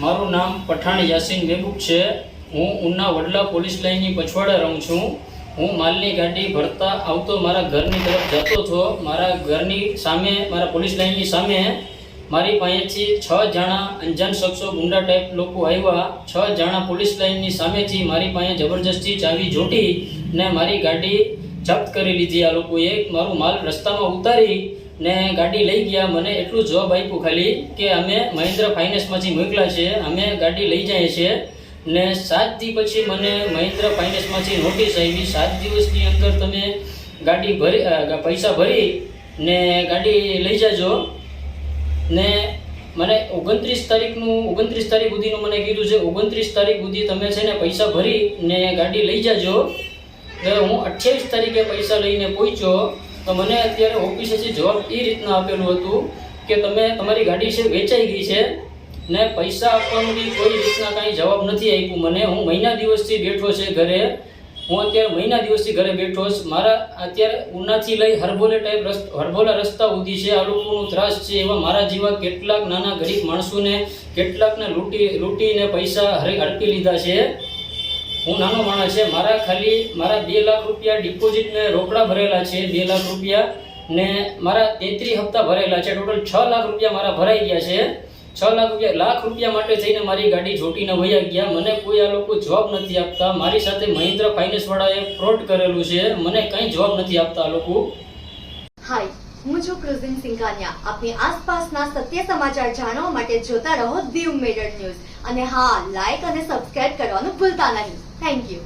મારું નામ પઠાણ યાસીન મહેબૂબ છે। હું ઉના વડલા પોલીસ લાઇનની પછવાડે રહું છું। હું માલની ગાડી ભરતા આવતો મારા ઘરની તરફ જતો હતો। મારા ઘરની સામે, મારા પોલીસ લાઇનની સામે મારી પાસેથી 6 જણા અંજાન શખ્સો, ગુંડા ટાઈપ લોકો આવ્યા। 6 જણા પોલીસ લાઇનની સામેથી મારી પાસે જબરજસ્તી ચાવી જોટી ને મારી ગાડી જપ્ત કરી લીધી। આ લોકોએ મારું માલ રસ્તામાં ઉતારી ને ગાડી લઈ ગયા। મને એટલું જવાબ આપ્યું ખાલી કે અમે મહિન્દ્ર ફાઇનાન્સમાંથી મોકલ્યા છે, અમે ગાડી લઈ જઈએ છીએ। ને 7 દી પછી મને મહિન્દ્ર ફાઇનાન્સમાંથી નોટિસ આવી, 7 દિવસની અંદર તમે ગાડી ભરી પૈસા ભરી ને ગાડી લઈ જાજો। ને મને 29 તારીખ સુધીનું મને કીધું છે। 29 તારીખ સુધી તમે છે ને પૈસા ભરી ને ગાડી લઈ જાજો। તો હું 28 તારીખે પૈસા લઈને પહોંચ્યો તો મને અત્યારે ઓફિસેથી જવાબ એ રીતના આપેલું હતું કે તમે તમારી ગાડી છે વેચાઈ ગઈ છે ને પૈસા આપવાનું બી કોઈ રીતના કાંઈ જવાબ નથી આપ્યું મને। હું મહિના દિવસથી બેઠો છે ઘરે, હું અત્યારે મહિના દિવસથી ઘરે બેઠો છું। મારા અત્યારે ઉનાથી લઈ હરભોલા રસ્તા સુધી છે, આ લોકોનું ત્રાસ છે। એવા મારા જેવા કેટલાક નાના ગરીબ માણસોને કેટલાકને લૂંટીને પૈસા હડપી લીધા છે। હું નાનો માણસ છે, મારા 2 લાખ રૂપિયા ડિપોઝિટ ને રોકડા ભરેલા છે, 2 લાખ રૂપિયા ને મારા 33 હપ્તા ભરેલા છે। ટોટલ 6 લાખ રૂપિયા મારા ભરાઈ ગયા છે। 6 લાખ રૂપિયા માટે થઈને મારી ગાડી જોટીને વયા ગયા। મને કોઈ આ લોકો જવાબ નથી આપતા। મારી સાથે મહિન્દ્ર ફાઇનાન્સ વાળાએ ફ્રોડ કરેલું છે, મને કંઈ જવાબ નથી આપતા આ લોકો। હાય, હું છું ક્રુઝિન સિંઘાનિયા। આપની આસપાસના સત્ય સમાચાર જાણવા માટે જોતા રહો દીવ મિરર ન્યૂઝ અને હા, લાઈક અને સબસ્ક્રાઇબ કરવાનું ભૂલતા નહીં। Thank you.